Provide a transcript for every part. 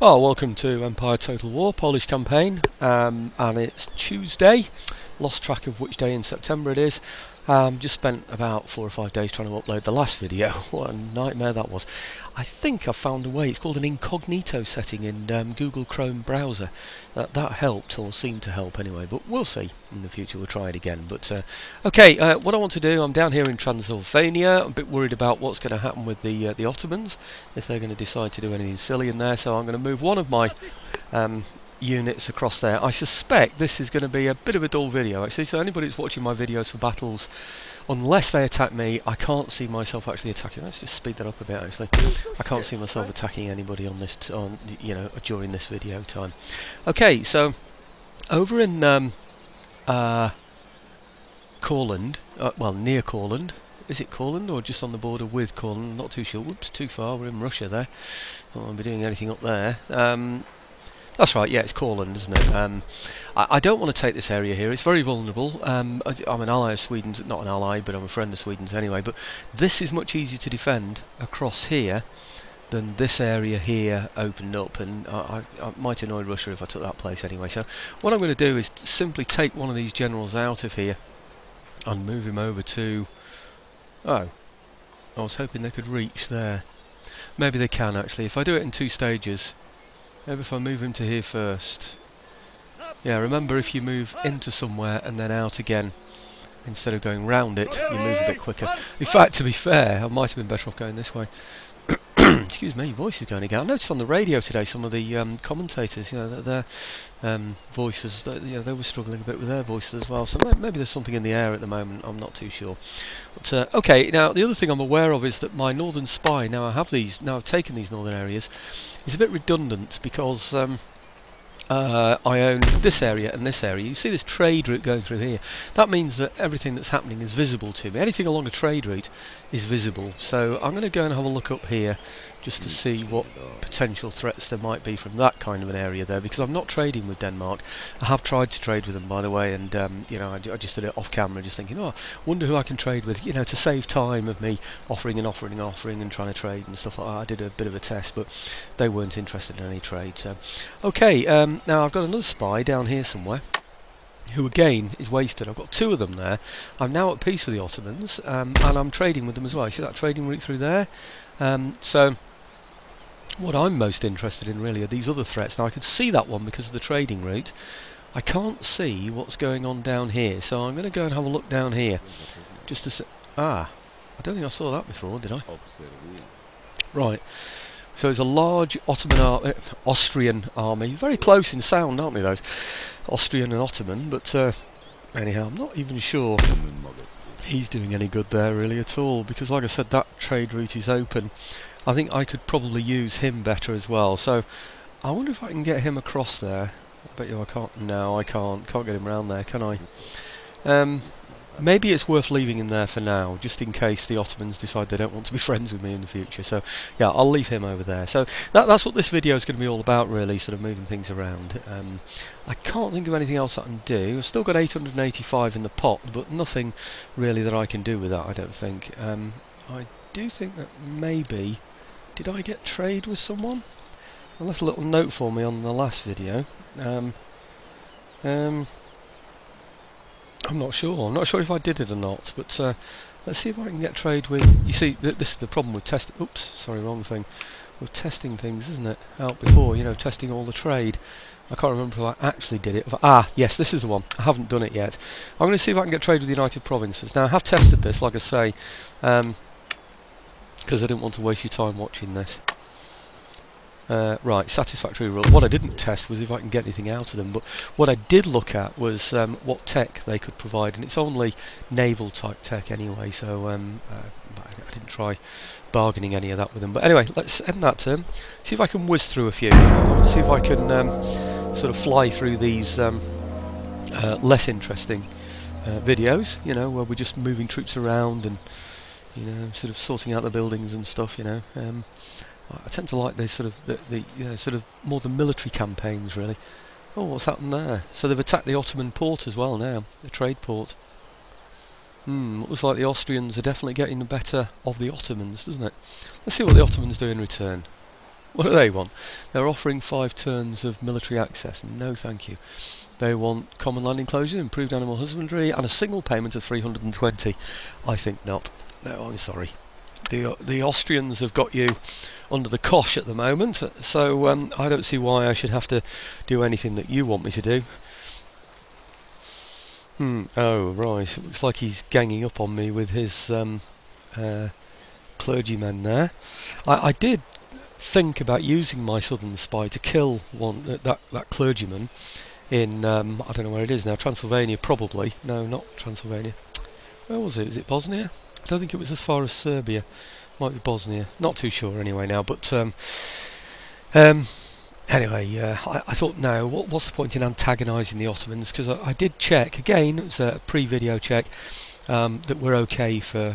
Oh, welcome to Empire Total War Polish campaign, and it's Tuesday. Lost track of which day in September it is. Just spent about 4 or 5 days trying to upload the last video. What a nightmare that was. I think I've found a way. It's called an incognito setting in Google Chrome browser. That helped, or seemed to help anyway, but we'll see. In the future we'll try it again. But okay, what I want to do, I'm down here in Transylvania. I'm a bit worried about what's going to happen with the Ottomans, if they're going to decide to do anything silly in there, so I'm going to move one of my units across there. I suspect this is going to be a bit of a dull video actually, so anybody that's watching my videos for battles, unless they attack me, I can't see myself actually attacking. Let's just speed that up a bit actually. I can't see myself attacking anybody on this during this video time. Okay, so over in Courland, well, near Courland. Is it Courland or just on the border with Courland? Not too sure. Whoops, too far. We're in Russia there. I won't be doing anything up there. That's right, yeah, it's Courland, isn't it? I don't want to take this area here. It's very vulnerable. I'm an ally of Sweden's, not an ally, but I'm a friend of Sweden's anyway. But this is much easier to defend across here than this area here opened up, and I might annoy Russia if I took that place anyway. So what I'm going to do is simply take one of these generals out of here and move him over to... Oh, I was hoping they could reach there. Maybe they can actually. If I do it in 2 stages... Maybe if I move him to here first. Yeah, remember if you move into somewhere and then out again, instead of going round it, you move a bit quicker. In fact, to be fair, I might have been better off going this way. Excuse me, voice is going again. I noticed on the radio today some of the commentators, their voices, they were struggling a bit with their voices as well. So maybe there's something in the air at the moment. I'm not too sure. But okay, now the other thing I'm aware of is that my northern spy, now I've taken these northern areas, is a bit redundant because I own this area and this area. You see this trade route going through here. That means that everything that's happening is visible to me. Anything along a trade route is visible. So I'm going to go and have a look up here just to see what potential threats there might be from that kind of an area there, because I'm not trading with Denmark. I have tried to trade with them, by the way, and I just did it off camera, just thinking, oh, wonder who I can trade with, to save time of me offering and trying to trade and stuff like that. I did a bit of a test, but they weren't interested in any trade. So, okay, now I've got another spy down here somewhere, who again is wasted. I've got 2 of them there. I'm now at peace with the Ottomans, and I'm trading with them as well. You see that trading route through there? So what I'm most interested in really are these other threats. Now I could see that one because of the trading route. I can't see what's going on down here, so I'm going to go and have a look down here just to see. I don't think I saw that before, did I? Right. So it's a large Austrian army, very close in sound, aren't they, those? Austrian and Ottoman, but anyhow, I'm not even sure he's doing any good there really at all, because like I said, that trade route is open. I think I could probably use him better as well, so I wonder if I can get him across there. I bet you I can't. No, I can't get him round there, can I? Maybe it's worth leaving him there for now, just in case the Ottomans decide they don't want to be friends with me in the future. So, yeah, I'll leave him over there. So that's what this video is going to be all about, really, sort of moving things around. I can't think of anything else I can do. I've still got 885 in the pot, but nothing really that I can do with that, I don't think. I do think that maybe... Did I get trade with someone? I left a little note for me on the last video. I'm not sure. I'm not sure if I did it or not, but let's see if I can get trade with... You see, this is the problem with testing... Oops, sorry, wrong thing. With testing things, isn't it? Out before, testing all the trade. I can't remember if I actually did it. Yes, this is the one. I haven't done it yet. I'm going to see if I can get trade with the United Provinces. Now, I have tested this, like I say, because I didn't want to waste your time watching this. Right, satisfactory rule. What I didn't test was if I can get anything out of them, but what I did look at was what tech they could provide, and it's only naval type tech anyway, so I didn't try bargaining any of that with them. But anyway, let's end that term, see if I can whiz through a few. I want to see if I can sort of fly through these less interesting videos, where we're just moving troops around and sort of sorting out the buildings and stuff, I tend to like these sort of more the military campaigns, really. Oh, what's happened there? So they've attacked the Ottoman port as well now, the trade port. Looks like the Austrians are definitely getting the better of the Ottomans, doesn't it? Let's see what the Ottomans do in return. What do they want? They're offering 5 turns of military access. No thank you. They want common land enclosure, improved animal husbandry, and a single payment of 320. I think not. No, I'm sorry. The Austrians have got you under the cosh at the moment, so I don't see why I should have to do anything that you want me to do. Oh, right. It looks like he's ganging up on me with his clergymen there. I did think about using my southern spy to kill that clergyman in I don't know where it is now. Transylvania, probably. No, not Transylvania. Where was it? Is it Bosnia? I don't think it was as far as Serbia. Might be Bosnia. Not too sure anyway now. But anyway, I thought, no, what's the point in antagonising the Ottomans? Because I did check again. It was a pre-video check that we're okay for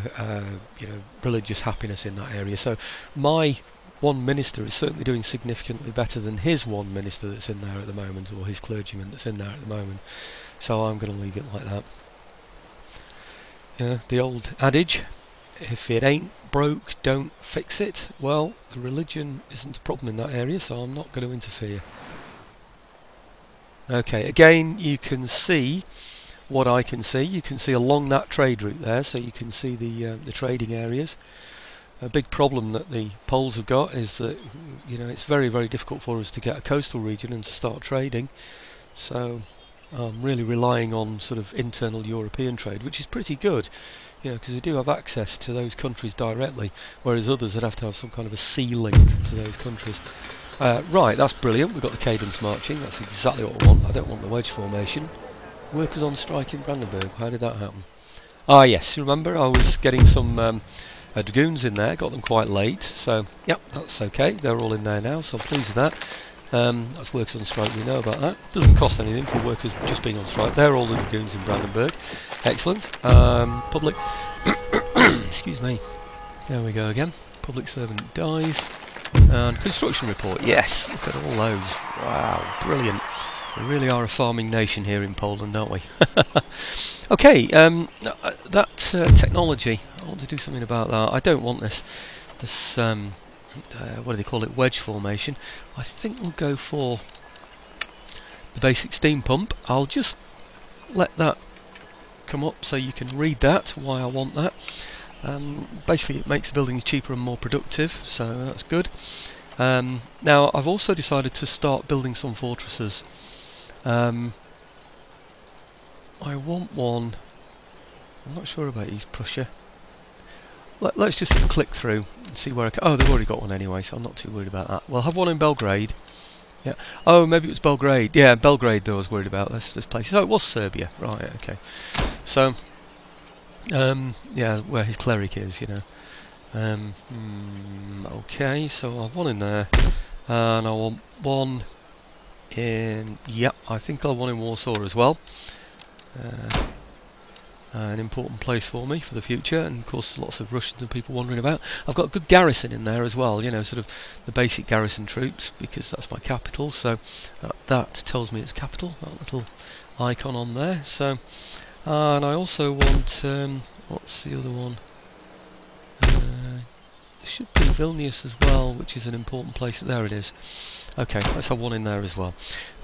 religious happiness in that area. So my one minister is certainly doing significantly better than his one minister that's in there at the moment, or his clergyman that's in there at the moment. So I'm going to leave it like that. The old adage, if it ain't broke, don't fix it. Well, the religion isn't a problem in that area, so I'm not going to interfere. Okay, again, you can see what I can see. You can see along that trade route there, so you can see the trading areas. A big problem that the Poles have got is that it's very, very difficult for us to get a coastal region and to start trading. So I'm really relying on sort of internal European trade, which is pretty good, because we do have access to those countries directly, whereas others would have to have some kind of a sea link to those countries. Right, that's brilliant. We've got the cadence marching. That's exactly what I want. I don't want the wedge formation. Workers on strike in Brandenburg. How did that happen? Ah, yes. Remember, I was getting some dragoons in there. Got them quite late. So, yep, that's okay. They're all in there now, so I'm pleased with that. That's workers on strike, we know about that. Doesn't cost anything for workers just being on strike. They're all the dragoons in Brandenburg. Excellent. Public... Excuse me. There we go again. Public servant dies. And construction report. Yes, look at all those. Wow, brilliant. We really are a farming nation here in Poland, aren't we? Okay, that technology. I want to do something about that. I don't want this what do they call it, wedge formation. I think we'll go for the basic steam pump. I'll just let that come up so you can read that, why I want that. Basically it makes the buildings cheaper and more productive, so that's good. Now I've also decided to start building some fortresses. I want one. I'm not sure about East Prussia. Let's just click through and see where I can. Oh, they've already got one anyway, so I'm not too worried about that. We'll have one in Belgrade. Yeah. Oh, maybe it was Belgrade. Yeah, Belgrade though I was worried about. This place. Oh, it was Serbia. Right, okay. So, yeah, where his cleric is, okay, so I have one in there. And I want one in... Yep, I think I'll want in Warsaw as well. An important place for me for the future, and of course lots of Russians and people wandering about. I've got a good garrison in there as well, sort of the basic garrison troops, because that's my capital, so that tells me it's capital, that little icon on there. So, and I also want, what's the other one? It should be Vilnius as well, which is an important place. There it is. Okay, let's have one in there as well.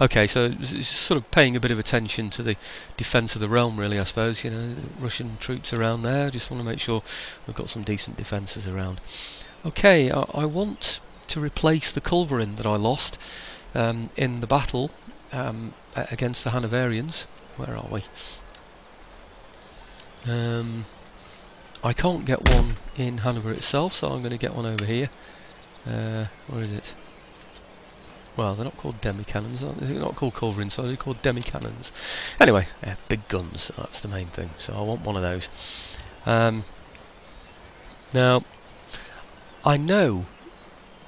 Okay, so it's sort of paying a bit of attention to the defence of the realm, really, I suppose. Russian troops around there. Just want to make sure we've got some decent defences around. Okay, I want to replace the culverin that I lost in the battle against the Hanoverians. Where are we? I can't get one in Hanover itself, so I'm going to get one over here. Where is it? Well, they're not called demi-cannons, aren't they? They're not called culverins, so they're called demi-cannons. Anyway, yeah, big guns, that's the main thing, so I want one of those. Now, I know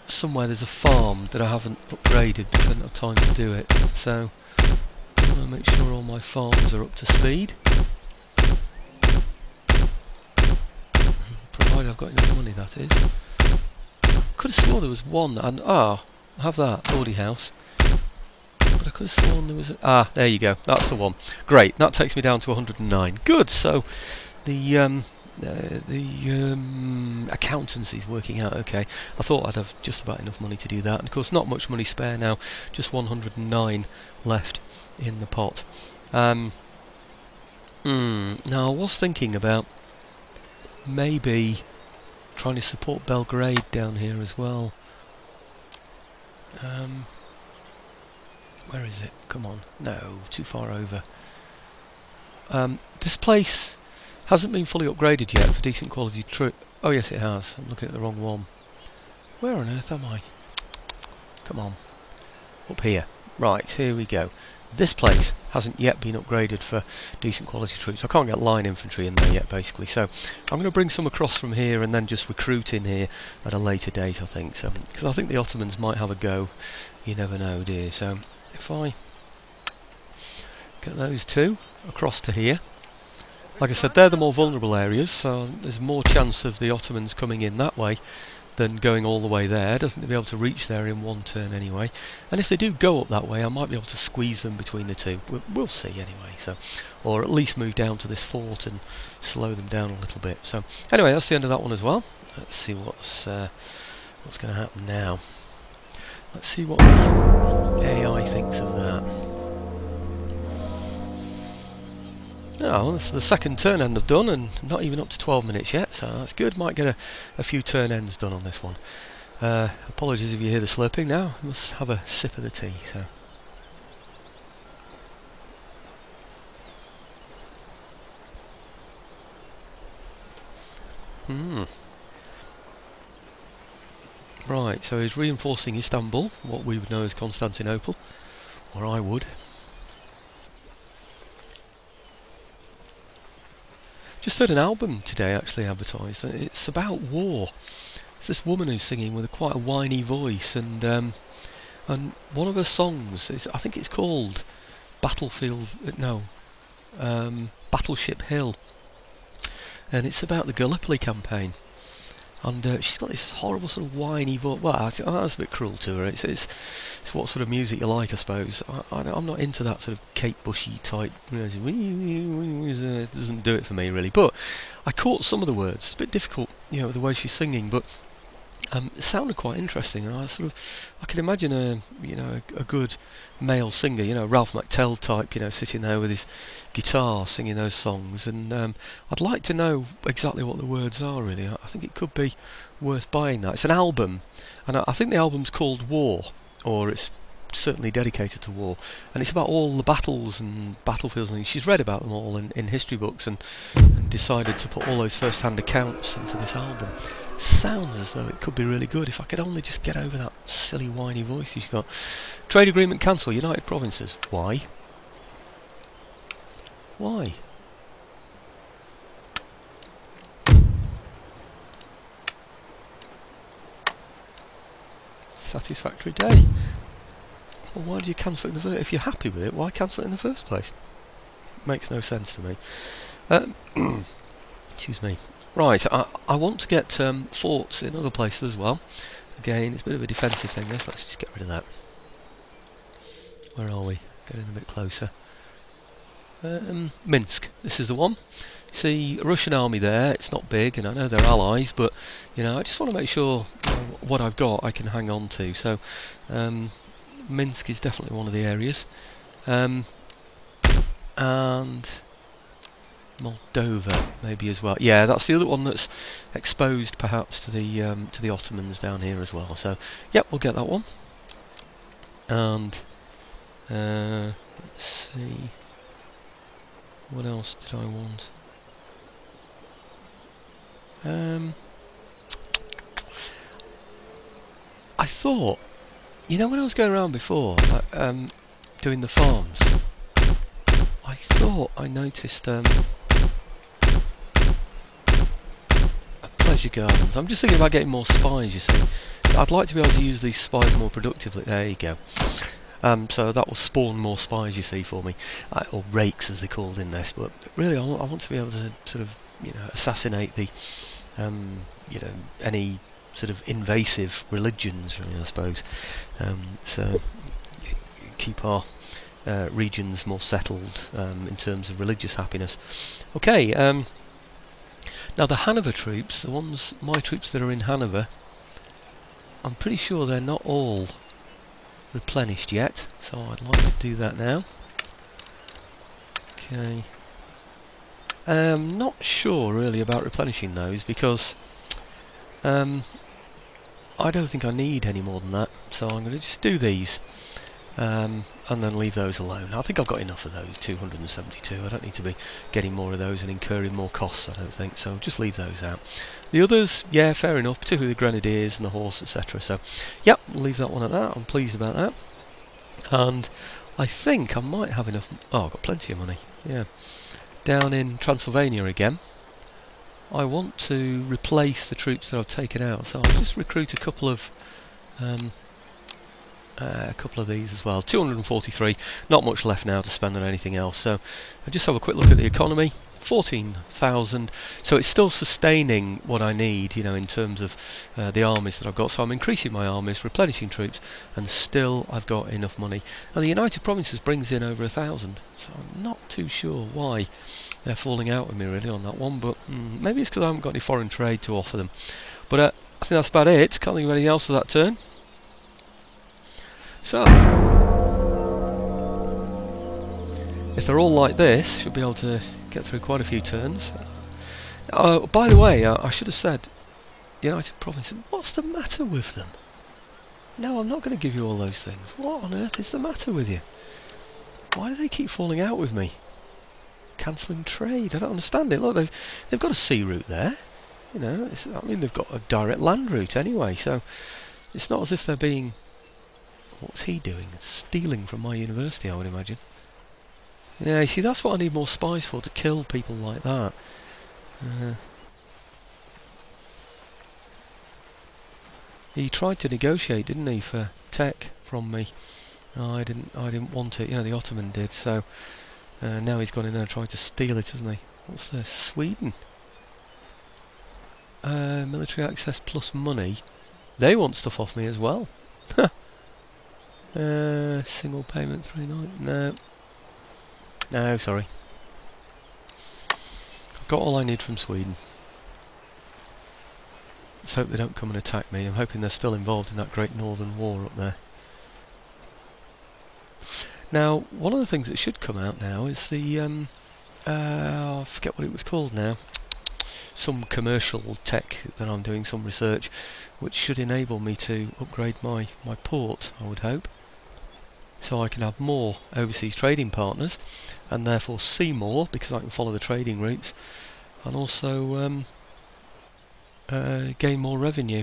somewhere there's a farm that I haven't upgraded because I don't have time to do it, so I want to make sure all my farms are up to speed. Provided I've got enough money, that is. I could have sworn there was one, and I have that, Lordy House. But I could have sworn there was there you go, that's the one. Great, that takes me down to 109. Good, so the accountancy's working out okay. I thought I'd have just about enough money to do that, and of course not much money spare now, just 109 left in the pot. Now I was thinking about maybe trying to support Belgrade down here as well. Where is it? Come on. No, too far over. This place hasn't been fully upgraded yet for decent quality troop. Oh yes it has. I'm looking at the wrong one. Where on earth am I? Come on. Up here. Right, here we go. This place hasn't yet been upgraded for decent quality troops. I can't get line infantry in there yet basically. So I'm going to bring some across from here and then just recruit in here at a later date I think. So because I think the Ottomans might have a go. You never know, dear. So if I get those two across to here. Like I said, they're the more vulnerable areas, so there's more chance of the Ottomans coming in that way than going all the way there. Doesn't be able to reach there in one turn anyway. And if they do go up that way, I might be able to squeeze them between the two. We'll see anyway. So, or at least move down to this fort and slow them down a little bit. So anyway, that's the end of that one as well. Let's see what's going to happen now. Let's see what the AI thinks of that. Oh, that's the second turn end I've done, and not even up to 12 minutes yet, so that's good. Might get a few turn ends done on this one. Apologies if you hear the slurping now. I must have a sip of the tea. So. Right, so he's reinforcing Istanbul, what we would know as Constantinople, or I would. Just heard an album today actually advertised. It's about war. It's this woman who's singing with quite a whiny voice, and one of her songs is, I think it's called Battleship Hill, and it's about the Gallipoli campaign. And she's got this horrible sort of whiny voice. Well, that's a bit cruel to her. It's what sort of music you like, I suppose. I'm not into that sort of Kate Bushy type. It doesn't do it for me really. But I caught some of the words. It's a bit difficult, the way she's singing, but it sounded quite interesting. And I could imagine a good male singer, Ralph McTell type, sitting there with his guitar singing those songs, and I'd like to know exactly what the words are really. I think it could be worth buying that. It's an album, and I think the album's called War, or it's certainly dedicated to war, and it's about all the battles and battlefields and things. She's read about them all in history books and decided to put all those first-hand accounts into this album. Sounds as though it could be really good if I could only just get over that silly whiny voice she's got. Trade agreement cancel, United Provinces. Why? Why? Satisfactory day. Well, why do you cancel it in the first? If you're happy with it, why cancel it in the first place? Makes no sense to me. Excuse me. Right, I want to get forts in other places as well. Again, it's a bit of a defensive thing. Let's just get rid of that. Where are we? Getting a bit closer. Minsk. This is the one. See, a Russian army there. It's not big, and I know they're allies, but I just want to make sure what I've got I can hang on to. So, Minsk is definitely one of the areas, and Moldova maybe as well. Yeah, that's the other one that's exposed perhaps to the Ottomans down here as well. So, yep, we'll get that one. And let's see, what else did I want? I thought, when I was going around before, doing the farms, I thought I noticed pleasure gardens. I'm just thinking about getting more spies, you see. I'd like to be able to use these spies more productively. There you go. So that will spawn more spies, you see, for me, or rakes as they're called in this. But really, I want to be able to sort of, assassinate the, any sort of invasive religions, really, I suppose. So keep our regions more settled in terms of religious happiness. Okay. Now the Hanover troops, my troops that are in Hanover, I'm pretty sure they're not all replenished yet, so I'd like to do that now. Okay. Not sure really about replenishing those because I don't think I need any more than that, so I'm going to just do these and then leave those alone. I think I've got enough of those, 272. I don't need to be getting more of those and incurring more costs, I don't think, so just leave those out. The others, yeah, fair enough, particularly the Grenadiers and the Horse, etc. So, yep, we'll leave that one at that. I'm pleased about that. And I think I might have enough... Oh, I've got plenty of money, yeah. Down in Transylvania again, I want to replace the troops that I've taken out, so I'll just recruit a couple of these as well. 243, not much left now to spend on anything else, so I'll just have a quick look at the economy. 14,000, so it's still sustaining what I need, you know, in terms of the armies that I've got, so I'm increasing my armies, replenishing troops, and still I've got enough money. And the United Provinces brings in over 1,000, so I'm not too sure why they're falling out with me really on that one, but maybe it's because I haven't got any foreign trade to offer them. But I think that's about it. Can't think of anything else for that turn. So if they're all like this, should be able to get through quite a few turns. By the way, I should have said United Provinces. What's the matter with them? No, I'm not going to give you all those things. What on earth is the matter with you? Why do they keep falling out with me? Cancelling trade. I don't understand it. Look, they've got a sea route there. You know, I mean, they've got a direct land route anyway. So it's not as if they're being... What's he doing? Stealing from my university, I would imagine. Yeah, you see, that's what I need more spies for, to kill people like that. He tried to negotiate, didn't he, for tech from me. Oh, I didn't want it. You know, the Ottoman did. So now he's gone in there and tried to steal it, hasn't he? What's this? Sweden. Military access plus money. They want stuff off me as well. Single payment 3.9. No. No, sorry. I've got all I need from Sweden. Let's hope they don't come and attack me. I'm hoping they're still involved in that Great Northern War up there. Now, one of the things that should come out now is the... I forget what it was called now. Some commercial tech that I'm doing, some research, which should enable me to upgrade my port, I would hope. So I can have more overseas trading partners and therefore see more because I can follow the trading routes, and also gain more revenue.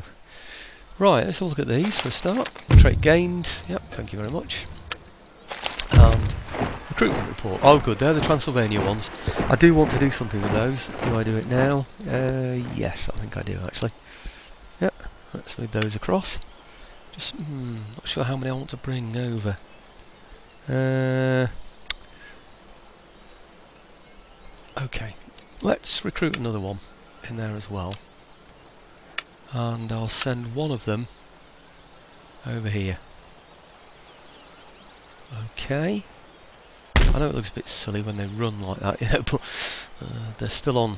Right, let's have a look at these for a start. Trade gained, yep, thank you very much. And recruitment report, oh good, they're the Transylvania ones. I do want to do something with those. Do I do it now? Yes, I think I do actually. Yep, let's move those across. Just not sure how many I want to bring over. Okay, let's recruit another one in there as well, and I'll send one of them over here. Okay, I know it looks a bit silly when they run like that, you know, but they're still on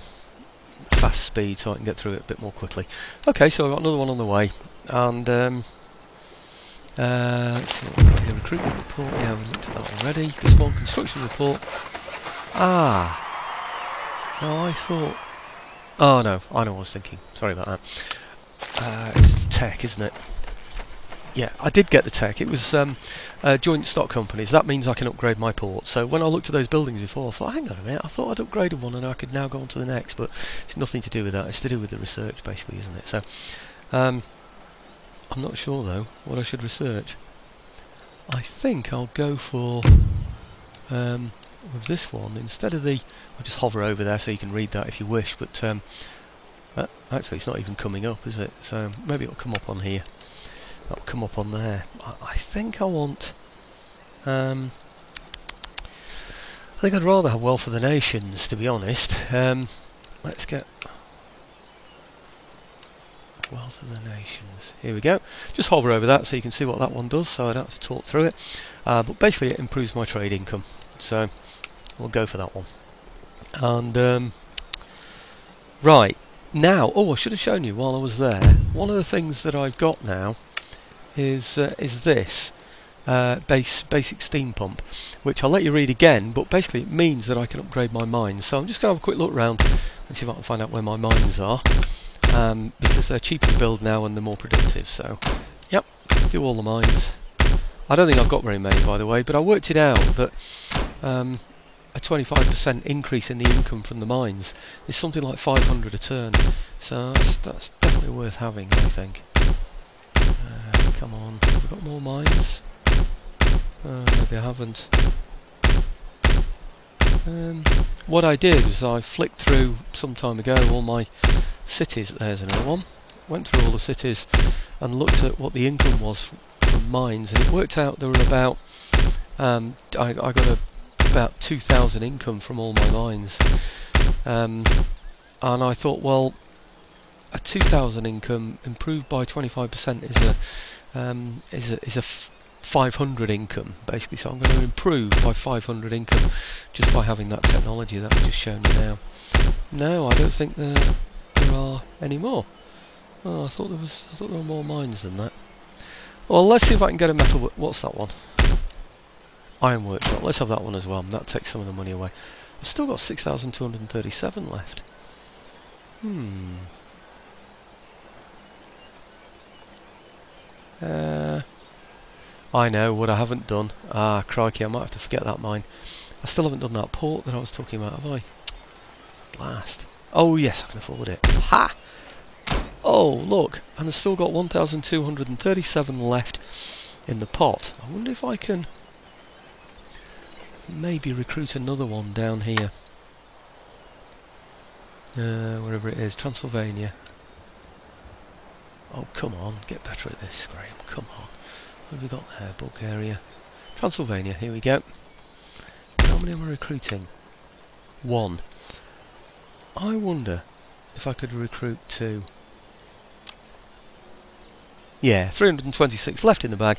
fast speed, so I can get through it a bit more quickly. Okay, so I've got another one on the way, and let's see what we've got here. Recruitment report, yeah, we looked at that already. This one, construction report. Ah! No, I thought... Oh no, I know what I was thinking. Sorry about that. It's tech, isn't it? Yeah, I did get the tech. It was joint stock companies. That means I can upgrade my port. So when I looked at those buildings before, I thought, hang on a minute, I thought I'd upgraded one and I could now go on to the next. But it's nothing to do with that. It's to do with the research, basically, isn't it? So... I'm not sure though what I should research. I think I'll go for with this one instead of the... I'll just hover over there so you can read that if you wish, but actually it's not even coming up, is it? So maybe it'll come up on here. That'll come up on there. I think I want... I think I'd rather have Wealth of the Nations, to be honest. Let's get... Wealth of the Nations. Here we go. Just hover over that so you can see what that one does, so I don't have to talk through it. But basically it improves my trade income, so we'll go for that one. And Right, now, oh, I should have shown you while I was there. One of the things that I've got now is this basic steam pump, which I'll let you read again, but basically it means that I can upgrade my mines. So I'm just going to have a quick look around and see if I can find out where my mines are, because they're cheaper to build now and they're more productive. So, yep, do all the mines. I don't think I've got very many, by the way, but I worked it out that a 25% increase in the income from the mines is something like 500 a turn, so that's definitely worth having, I think. Come on, have we got more mines? Maybe I haven't. What I did was I flicked through some time ago all my cities. There's another one. Went through all the cities and looked at what the income was from mines, and it worked out there were about I got about 2,000 income from all my mines, and I thought, well, a 2,000 income improved by 25% is a 500 income basically. So I'm going to improve by 500 income just by having that technology that I've just shown you now. No, I don't think there are any more. Oh, I thought there were more mines than that. Well, let's see if I can get a metal. What's that one? Iron workshop. Let's have that one as well. That takes some of the money away. I've still got 6,237 left. I know what I haven't done. Ah, crikey, I might have to forget that mine. I still haven't done that port that I was talking about, have I? Blast. Oh yes, I can afford it. Ha! Oh, look, and I've still got 1,237 left in the pot. I wonder if I can maybe recruit another one down here. Wherever it is, Transylvania. Oh, come on, get better at this, Graham, come on. What have we got there? Bulgaria. Transylvania, here we go. How many am I recruiting? 1. I wonder if I could recruit 2. Yeah, 326 left in the bag.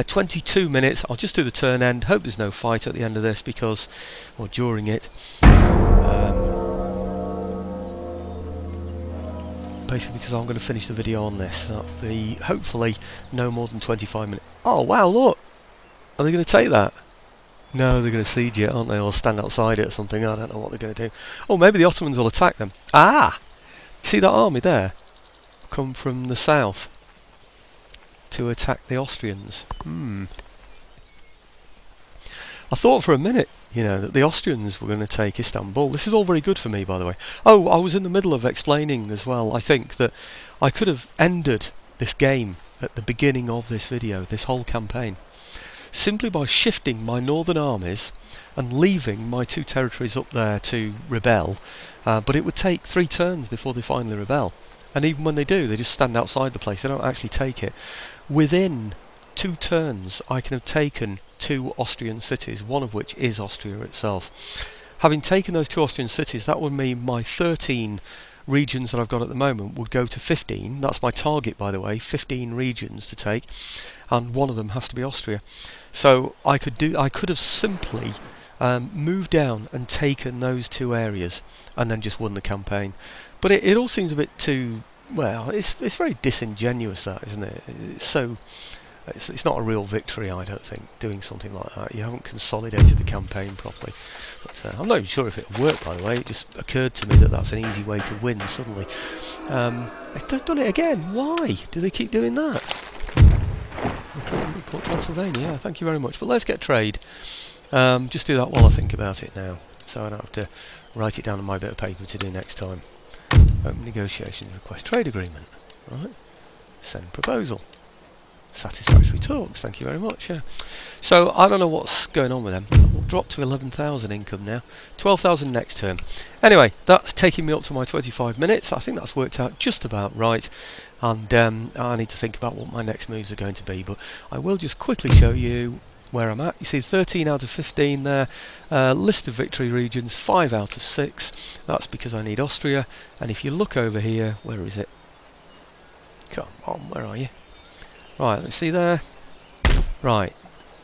22 minutes. I'll just do the turn end. Hope there's no fight at the end of this because, or during it. Basically because I'm going to finish the video on this. That'll be hopefully no more than 25 minutes. Oh wow, look! Are they going to take that? No, they're going to siege it, aren't they? Or stand outside it or something. I don't know what they're going to do. Oh, maybe the Ottomans will attack them. Ah! See that army there? Come from the south to attack the Austrians. I thought for a minute, you know, that the Austrians were going to take Istanbul. This is all very good for me, by the way. Oh, I was in the middle of explaining as well, I think, that I could have ended this game at the beginning of this video, this whole campaign, simply by shifting my northern armies and leaving my 2 territories up there to rebel, but it would take 3 turns before they finally rebel. And even when they do, they just stand outside the place, they don't actually take it. Within 2 turns, I can have taken 2 Austrian cities, one of which is Austria itself. Having taken those 2 Austrian cities, that would mean my 13 regions that I've got at the moment would go to 15. That's my target, by the way, 15 regions to take, and one of them has to be Austria. So I could have simply moved down and taken those 2 areas and then just won the campaign. But it all seems a bit too, well, it's very disingenuous, that, isn't it? It's not a real victory, I don't think, doing something like that. You haven't consolidated the campaign properly. But I'm not even sure if it'll work, by the way. It just occurred to me that that's an easy way to win suddenly. They've done it again. Why do they keep doing that? Report Transylvania, yeah, thank you very much. But let's get trade. Just do that while I think about it now, so I don't have to write it down on my bit of paper to do next time. Open negotiations, request trade agreement. Right. Send proposal. Satisfactory talks, thank you very much, yeah. So, I don't know what's going on with them. We'll drop to 11,000 income now. 12,000 next turn. Anyway, that's taking me up to my 25 minutes. I think that's worked out just about right. And I need to think about what my next moves are going to be. But I will just quickly show you where I'm at. You see 13 out of 15 there. List of victory regions, 5 out of 6. That's because I need Austria. And if you look over here, where is it? Come on, where are you? Right, let's see there. Right,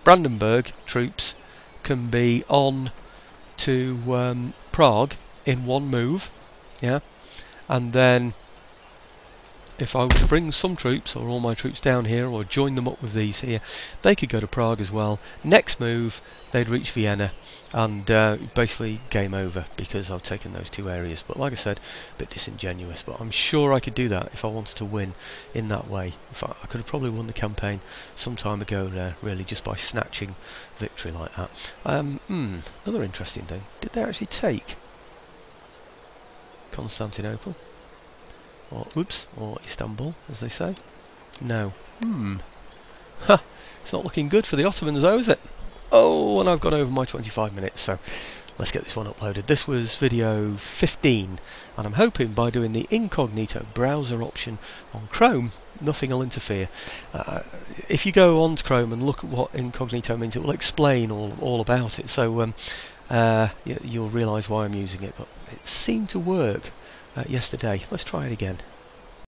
Brandenburg troops can be on to Prague in one move. yeah, and then if I were to bring some troops or all my troops down here or join them up with these here, they could go to Prague as well. Next move they'd reach Vienna, and basically game over because I've taken those two areas. But like I said, a bit disingenuous, but I'm sure I could do that if I wanted to win in that way. In fact, I could have probably won the campaign some time ago there, really, just by snatching victory like that. Another interesting thing, did they actually take Constantinople? Or, oops, or Istanbul, as they say? No. Ha! It's not looking good for the Ottomans though, is it? Oh, and I've gone over my 25 minutes, so let's get this one uploaded. This was video 15, and I'm hoping by doing the incognito browser option on Chrome, nothing will interfere. If you go on to Chrome and look at what incognito means, it will explain all about it, so you'll realise why I'm using it, but it seemed to work yesterday. Let's try it again.